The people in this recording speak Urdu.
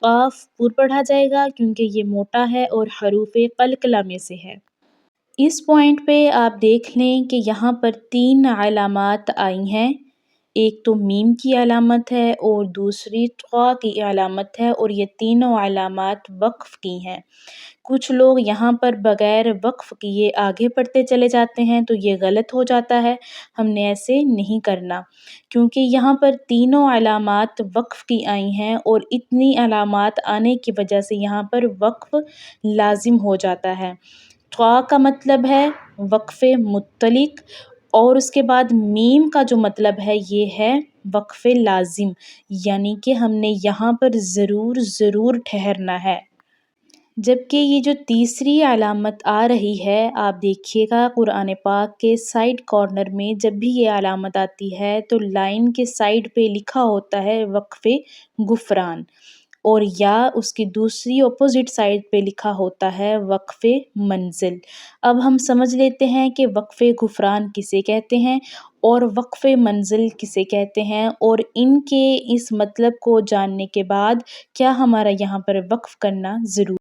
قاف پر پڑھا جائے گا کیونکہ یہ موٹا ہے اور حروف قلقلہ میں سے ہے۔ اس پوائنٹ پہ آپ دیکھ لیں کہ یہاں پر 3 علامات آئی ہیں، ایک تو میم کی علامت ہے اور دوسری طا کی علامت ہے، اور یہ تینوں علامات وقف کی ہیں۔ کچھ لوگ یہاں پر بغیر وقف کیے آگے پڑھتے چلے جاتے ہیں تو یہ غلط ہو جاتا ہے، ہم نے ایسے نہیں کرنا، کیونکہ یہاں پر تینوں علامات وقف کی آئی ہیں اور اتنی علامات آنے کی وجہ سے یہاں پر وقف لازم ہو جاتا ہے۔ طا کا مطلب ہے وقف مطلق، اور اس کے بعد میم کا جو مطلب ہے یہ ہے وقف لازم، یعنی کہ ہم نے یہاں پر ضرور ٹھہرنا ہے۔ جبکہ یہ جو تیسری علامت آ رہی ہے، آپ دیکھیے گا قرآن پاک کے سائیڈ کارنر میں جب بھی یہ علامت آتی ہے تو لائن کے سائیڈ پہ لکھا ہوتا ہے وقف غفران، اور یا اس کی دوسری اپوزٹ سائیڈ پہ لکھا ہوتا ہے وقف منزل۔ اب ہم سمجھ لیتے ہیں کہ وقف غفران کسے کہتے ہیں اور وقف منزل کسے کہتے ہیں، اور ان کے اس مطلب کو جاننے کے بعد کیا ہمارا یہاں پر وقف کرنا ضروری